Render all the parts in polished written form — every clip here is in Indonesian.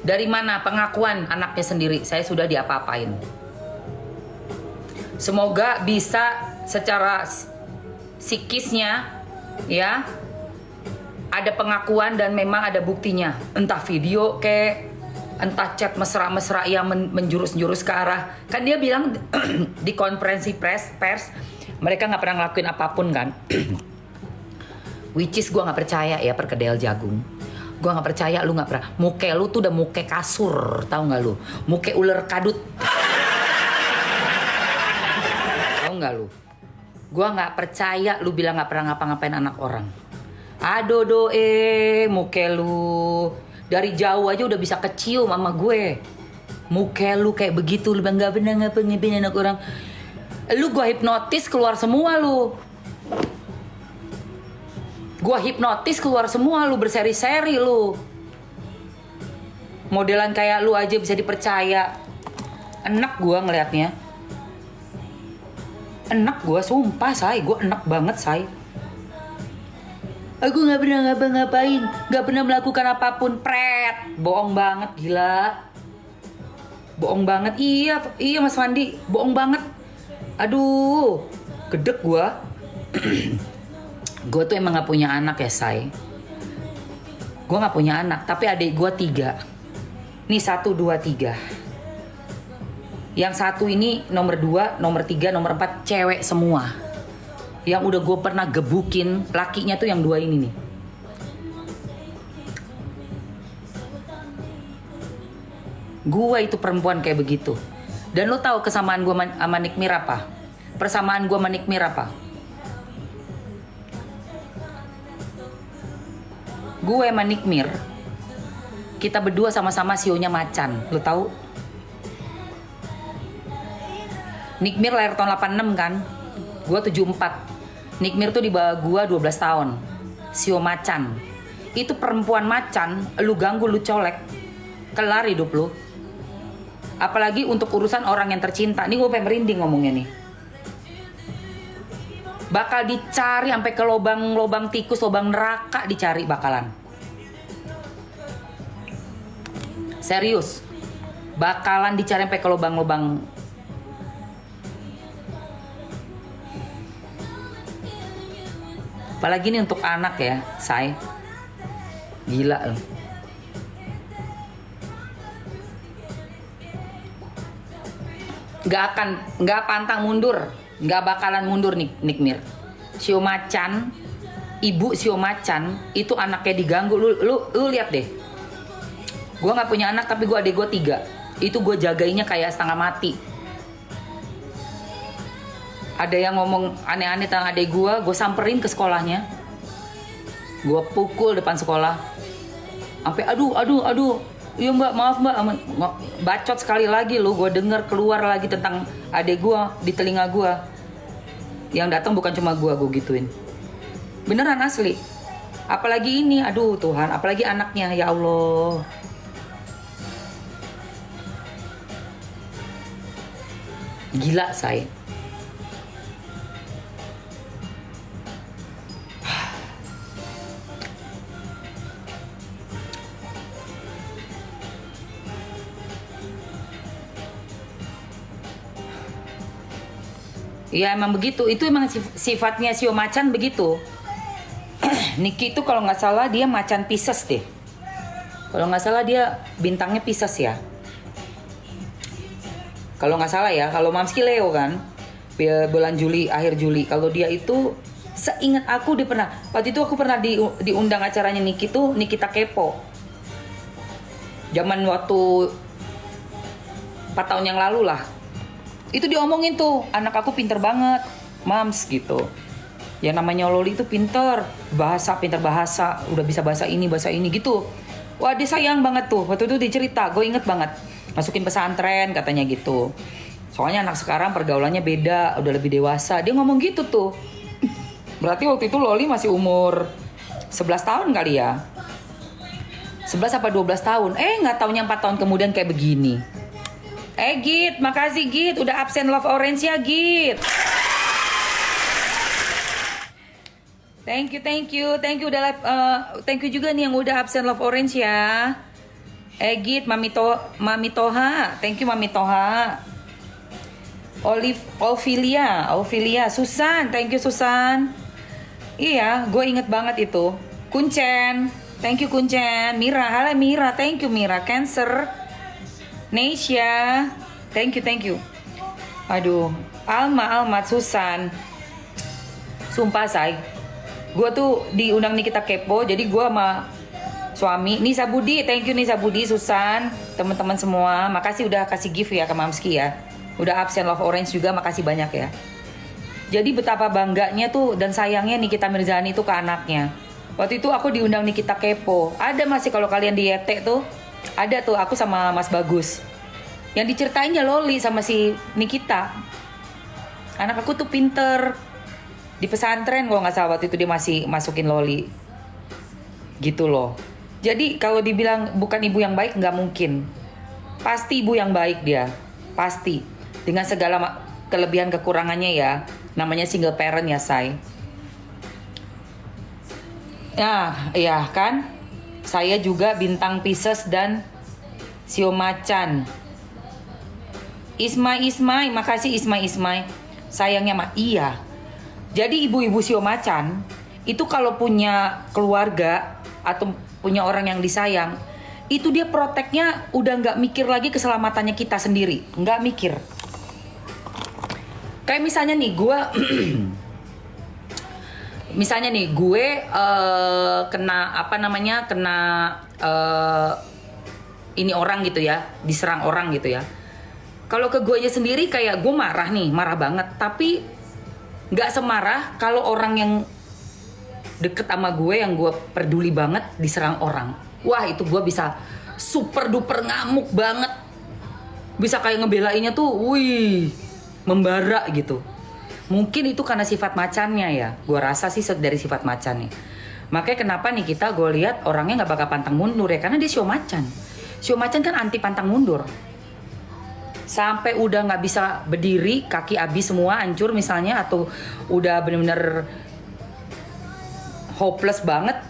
Dari mana pengakuan anaknya sendiri, saya sudah diapa-apain. Semoga bisa secara psikisnya ya ada pengakuan dan memang ada buktinya. Entah video kayak entah chat mesra-mesra yang menjurus-jurus ke arah. Kan dia bilang di konferensi pers mereka nggak pernah ngelakuin apapun kan. Which is gue nggak percaya ya perkedel jagung. Gue nggak percaya lu nggak pernah. Muke lu tuh udah muke kasur, tahu nggak lu? Muke ular kadut. Tahu nggak lu? Gue nggak percaya lu bilang nggak pernah ngapa-ngapain anak orang. Aduh muke lu dari jauh aja udah bisa kecium sama gue. Muke lu kayak begitu, lu bilang nggak pernah ngapa-ngapain anak orang. Lu gue hipnotis keluar semua lu. Gua hipnotis keluar semua lu, berseri-seri lu. Modelan kayak lu aja bisa dipercaya. Enak gua ngelihatnya. Enak gua, sumpah say. Gua enak banget say. Aku gak pernah ngapa-ngapain, gak pernah melakukan apapun. Pret, bohong banget, gila. Bohong banget, iya Mas Fandi. Bohong banget. Aduh, gedek gua. Gue tuh emang gak punya anak ya say. Gue gak punya anak, tapi adik gue 3. Nih 1, 2, 3. Yang satu ini nomor 2, nomor 3, nomor 4 cewek semua. Yang udah gue pernah gebukin, lakinya tuh yang 2 ini nih. Gue itu perempuan kayak begitu. Dan lo tahu kesamaan gue sama Nikmir apa? Persamaan gue sama Nikmir apa? Gue sama Nikmir, kita berdua sama-sama sionya macan, lo tahu? Nikmir lahir tahun 86 kan, gue 74. Nikmir tuh di bawah gue 12 tahun, sio macan. Itu perempuan macan, lu ganggu, lu colek, kelar hidup lu. Apalagi untuk urusan orang yang tercinta. Nih gue pengen merinding ngomongnya nih. Bakal dicari sampai ke lobang tikus, lobang neraka dicari bakalan. Serius. Bakalan dicari sampai ke lobang-lobang. Apalagi ini untuk anak ya, say. Gila loh. Gak pantang mundur. Gak bakalan mundur nih Nikmir. Sio macan, ibu sio macan itu anaknya diganggu. Lu lihat deh. Gue nggak punya anak tapi gue adek gue 3. Itu gue jagainnya kayak setengah mati. Ada yang ngomong aneh-aneh tentang adek gue samperin ke sekolahnya. Gue pukul depan sekolah. Sampai aduh. Iya mbak, maaf mbak. Bacot sekali lagi lu. Gue denger keluar lagi tentang adek gue di telinga gue. Yang datang bukan cuma gue gituin. Beneran asli. Apalagi ini, aduh Tuhan, apalagi anaknya, ya Allah. Gila say. Ya emang begitu, itu emang sifatnya sio macan begitu. Niki itu kalau nggak salah dia macan Pisces deh. Kalau nggak salah dia bintangnya Pisces ya. Kalau nggak salah ya, kalau Mamski Leo kan, bulan Juli, akhir Juli. Kalau dia itu, seingat aku dia pernah, waktu itu aku pernah diundang acaranya Niki tuh, Nikita Kepo. Zaman waktu 4 tahun yang lalu lah. Itu diomongin tuh, anak aku pinter banget, Mams gitu. Ya namanya Loli itu pinter bahasa, udah bisa bahasa ini gitu. Wah dia sayang banget tuh, waktu itu dicerita, gue inget banget. Masukin pesantren katanya gitu. Soalnya anak sekarang pergaulannya beda, udah lebih dewasa. Dia ngomong gitu tuh. Berarti waktu itu Loli masih umur 11 tahun kali ya. 11 apa 12 tahun. Nggak taunya 4 tahun kemudian kayak begini. Git, makasih Git, udah absen Love Orange ya Git. Thank you udah live. Thank you juga nih yang udah absen Love Orange ya. Egit, Mami Toha. Thank you Mami Toha. Ophelia, Susan, thank you Susan. Iya, gue inget banget itu. Kuncen, thank you Kuncen. Mira, halo Mira, thank you Mira. Cancer, Nesya, thank you. Aduh, Alma, Susan. Sumpah say, gue tuh diundang Nikita Kepo, jadi gue sama suami Nisa Budi, thank you Nisa Budi, Susan, teman-teman semua, makasih udah kasih gift ya ke Mamski ya. Udah absen Love Orange juga, makasih banyak ya. Jadi betapa bangganya tuh dan sayangnya Nikita Mirzani tuh ke anaknya. Waktu itu aku diundang Nikita Kepo. Ada masih kalau kalian di YT tuh, ada tuh aku sama Mas Bagus. Yang diceritainnya Loli sama si Nikita. Anak aku tuh pinter. Di pesantren kalau nggak salah waktu itu dia masih masukin Loli. Gitu loh. Jadi kalau dibilang bukan ibu yang baik, nggak mungkin. Pasti ibu yang baik dia. Pasti. Dengan segala kelebihan kekurangannya ya. Namanya single parent ya say. Nah, iya kan? Saya juga bintang Pisces dan Sio Macan. Ismai, makasih Ismai. Sayangnya mah iya. Jadi ibu-ibu Sio Macan itu kalau punya keluarga atau punya orang yang disayang, itu dia proteknya udah nggak mikir lagi keselamatannya kita sendiri, nggak mikir. Kayak misalnya nih gue kena ini orang gitu ya, diserang orang gitu ya. Kalau ke gue aja sendiri kayak gue marah banget, tapi nggak semarah kalau orang yang deket sama gue, yang gue peduli banget diserang orang. Wah itu gue bisa super duper ngamuk banget, bisa kayak ngebelainnya tuh, wih, membara gitu. Mungkin itu karena sifat macannya ya. Gue rasa sih dari sifat macannya. Makanya kenapa nih kita gue lihat orangnya nggak bakal pantang mundur ya, karena dia Sio Macan. Sio Macan kan anti pantang mundur. Sampai udah nggak bisa berdiri, kaki habis semua, hancur misalnya, atau udah bener-bener hopeless banget,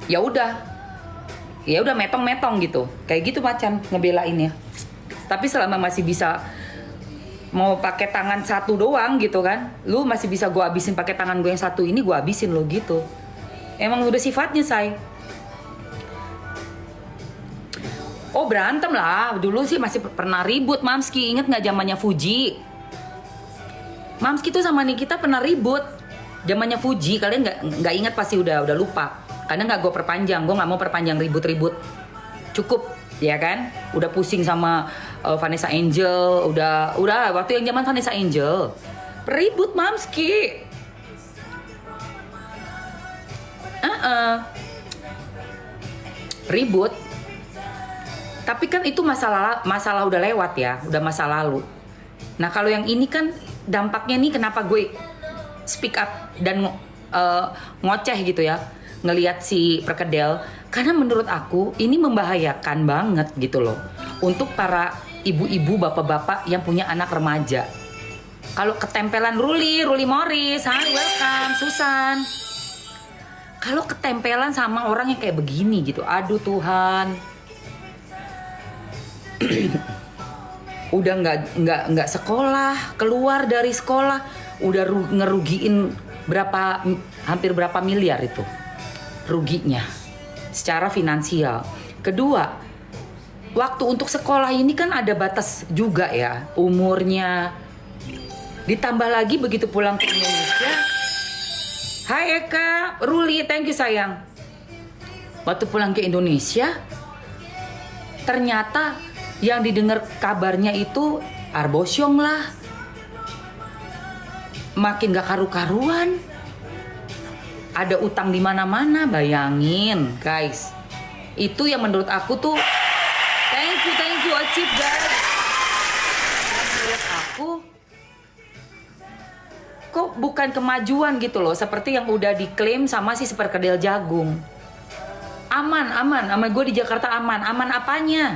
ya udah metong-metong gitu. Kayak gitu Macan ngebelainnya. Tapi selama masih bisa mau pakai tangan satu doang gitu kan, lu masih bisa gue habisin pakai tangan gue yang satu ini, gue habisin lo gitu. Emang udah sifatnya say. Oh berantem lah, dulu sih masih pernah ribut Mamski. Inget nggak zamannya Fuji? Mamski tuh sama Nikita pernah ribut zamannya Fuji. Kalian nggak ingat pasti udah lupa. Karena nggak gue perpanjang, gue nggak mau perpanjang ribut-ribut. Cukup ya kan? Udah pusing sama Vanessa Angel, udah waktu yang zaman Vanessa Angel ribut Mamski. Ribut. Tapi kan itu masalah udah lewat ya, udah masa lalu. Nah kalau yang ini kan dampaknya nih, kenapa gue speak up dan ngoceh gitu ya, ngelihat si perkedel, karena menurut aku ini membahayakan banget gitu loh untuk para ibu-ibu, bapak-bapak yang punya anak remaja. Kalau ketempelan Ruli Morris, hai welcome Susan. Kalau ketempelan sama orang yang kayak begini gitu, aduh Tuhan. Udah nggak sekolah, keluar dari sekolah, udah ngerugiin hampir berapa miliar itu ruginya secara finansial. Kedua, waktu untuk sekolah ini kan ada batas juga ya umurnya. Ditambah lagi begitu pulang ke Indonesia. Hai Eka, Ruli, thank you sayang. Waktu pulang ke Indonesia, ternyata yang didengar kabarnya itu arbosyong lah. Makin gak karu-karuan. Ada utang di mana-mana, bayangin guys. Itu yang menurut aku tuh, thank you achieve guys. Menurut aku kok bukan kemajuan gitu loh, seperti yang udah diklaim sama si perkedel jagung. Aman, sama gue di Jakarta aman apanya?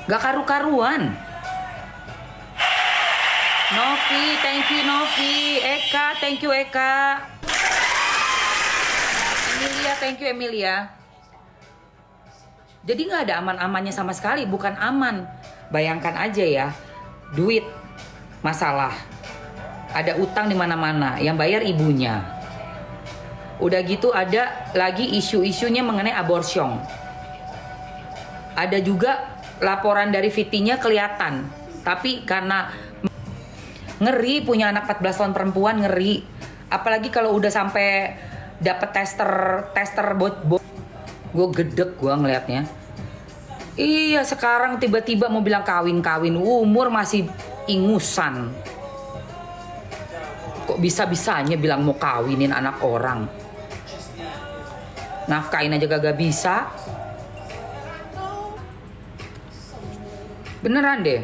Gak karu-karuan. Novi, thank you Novi. Eka, thank you Eka. Emilia, thank you Emilia. Jadi nggak ada aman-amannya sama sekali, bukan aman. Bayangkan aja ya, duit masalah. Ada utang di mana-mana, yang bayar ibunya. Udah gitu ada lagi isu-isunya mengenai abortion. Ada juga laporan dari VT-nya kelihatan. Tapi karena ngeri punya anak 14 tahun perempuan, ngeri. Apalagi kalau udah sampai dapet tester bot. Gue gedek gue ngelihatnya. Iya, sekarang tiba-tiba mau bilang kawin-kawin, umur masih ingusan. Kok bisa-bisanya bilang mau kawinin anak orang? Nafkain aja gak bisa. Beneran deh,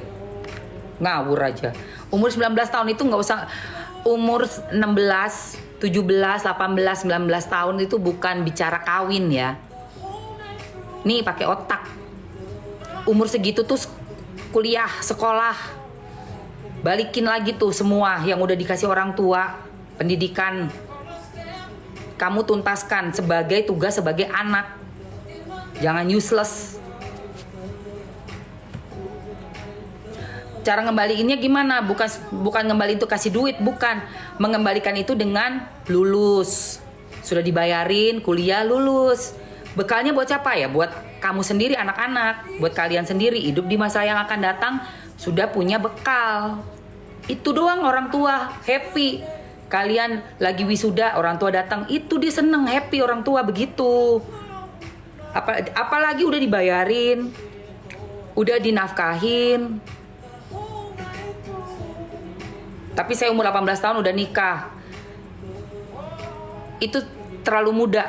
ngawur aja. Umur 19 tahun itu nggak usah, umur 16, 17, 18, 19 tahun itu bukan bicara kawin ya. Nih pakai otak. Umur segitu tuh kuliah, sekolah. Balikin lagi tuh semua yang udah dikasih orang tua, pendidikan. Kamu tuntaskan sebagai tugas sebagai anak. Jangan useless. Cara ngembaliinnya gimana? Bukan ngembali itu kasih duit, bukan. Mengembalikan itu dengan lulus. Sudah dibayarin, kuliah, lulus. Bekalnya buat siapa ya? Buat kamu sendiri, anak-anak. Buat kalian sendiri, hidup di masa yang akan datang sudah punya bekal. Itu doang orang tua, happy. Kalian lagi wisuda, orang tua datang, itu dia seneng, happy orang tua begitu. Apalagi udah dibayarin, udah dinafkahin. Tapi saya umur 18 tahun udah nikah. Itu terlalu muda.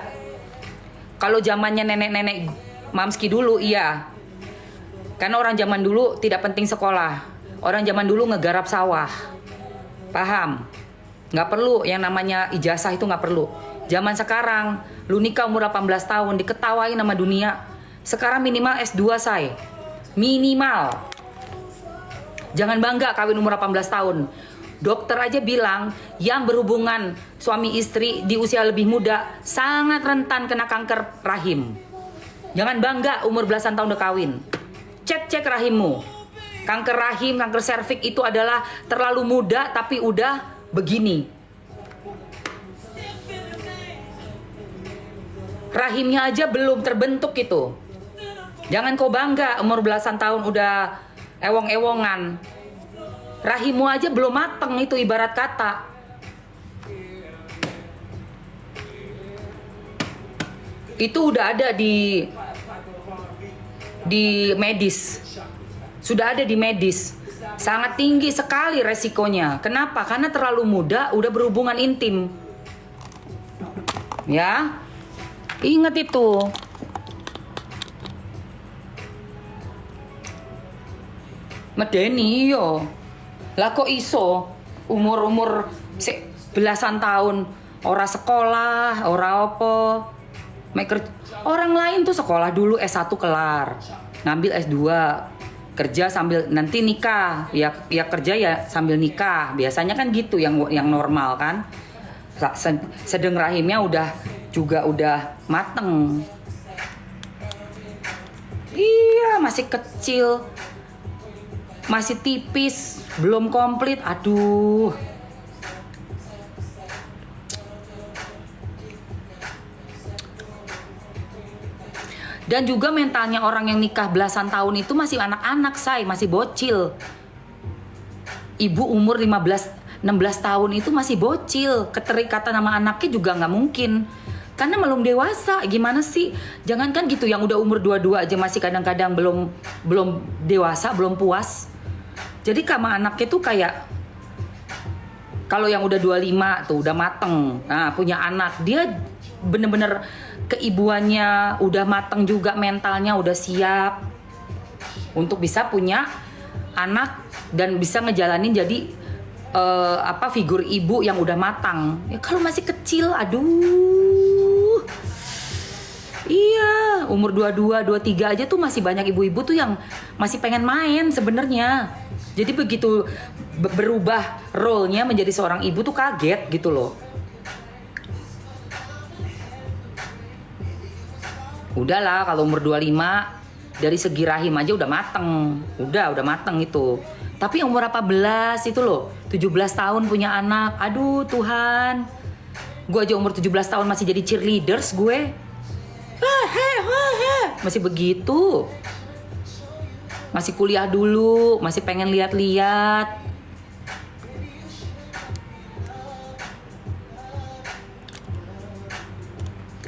Kalau zamannya nenek-nenek mamski dulu, iya. Karena orang zaman dulu tidak penting sekolah. Orang zaman dulu ngegarap sawah. Paham? Nggak perlu yang namanya ijazah, itu nggak perlu. Zaman sekarang, lu nikah umur 18 tahun, diketawain sama dunia. Sekarang minimal S2 say. Minimal. Jangan bangga kawin umur 18 tahun. Dokter aja bilang yang berhubungan suami istri di usia lebih muda sangat rentan kena kanker rahim. Jangan bangga umur belasan tahun udah kawin. Cek rahimmu. Kanker rahim, kanker serviks itu adalah terlalu muda tapi udah begini. Rahimnya aja belum terbentuk itu. Jangan kau bangga umur belasan tahun udah ewong-ewongan. Rahimmu aja belum mateng itu ibarat kata. Itu udah ada di medis. Sudah ada di medis. Sangat tinggi sekali resikonya. Kenapa? Karena terlalu muda udah berhubungan intim. Ya. Ingat itu. Medeni yo. Lah kok iso umur belasan tahun ora sekolah, ora apa. Orang lain tuh sekolah dulu S1 kelar, ngambil S2, kerja sambil nanti nikah. Ya kerja ya sambil nikah. Biasanya kan gitu yang normal kan. Sedang rahimnya udah mateng. Iya, masih kecil. Masih tipis, belum komplit. Aduh. Dan juga mentalnya orang yang nikah belasan tahun itu masih anak-anak, masih bocil. Ibu umur 15-16 tahun itu masih bocil. Keterikatan sama anaknya juga nggak mungkin. Karena belum dewasa, gimana sih? Jangankan gitu, yang udah umur 22 aja masih kadang-kadang belum dewasa, belum puas. Jadi sama anaknya tuh kayak, kalau yang udah 25 tuh udah mateng, nah punya anak, dia bener-bener keibuannya udah mateng juga, mentalnya udah siap untuk bisa punya anak dan bisa ngejalanin jadi figur ibu yang udah matang. Ya kalau masih kecil, aduh. Iya, umur 22, 23 aja tuh masih banyak ibu-ibu tuh yang masih pengen main sebenarnya. Jadi begitu berubah role-nya menjadi seorang ibu tuh kaget gitu loh. Udahlah kalau umur 25 Dari segi rahim aja udah mateng. Udah mateng itu. Tapi umur 18 itu loh, 17 tahun punya anak. Aduh Tuhan. Gue aja umur 17 tahun masih jadi cheerleaders gue. Masih begitu. Masih kuliah dulu, masih pengen lihat-lihat.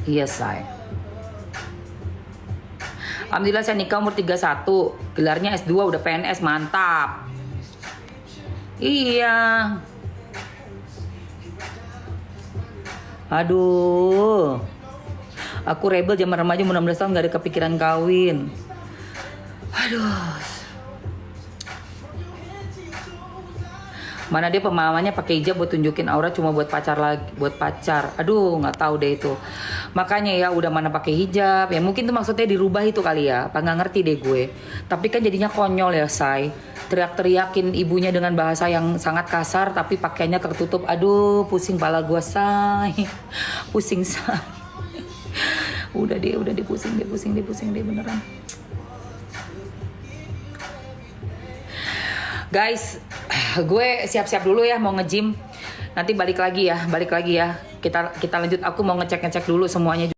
Iya, say. Alhamdulillah saya nikah umur 31. Gelarnya S2, udah PNS, mantap. Iya. Aduh. Aku rebel zaman remaja umur 16 tahun gak ada kepikiran kawin. Aduh. Mana dia pemahamannya pakai hijab buat tunjukin aura cuma buat pacar lagi, buat pacar. Aduh, nggak tahu deh itu. Makanya ya udah mana pakai hijab. Ya mungkin tuh maksudnya dirubah itu kali ya. Apa nggak ngerti deh gue. Tapi kan jadinya konyol ya, say. Teriak-teriakin ibunya dengan bahasa yang sangat kasar tapi pakainya tertutup. Aduh, pusing pala gue, say. Pusing, say. Udah deh pusing deh beneran. Guys, gue siap-siap dulu ya mau nge-gym. Nanti balik lagi ya. Kita lanjut. Aku mau ngecek dulu semuanya.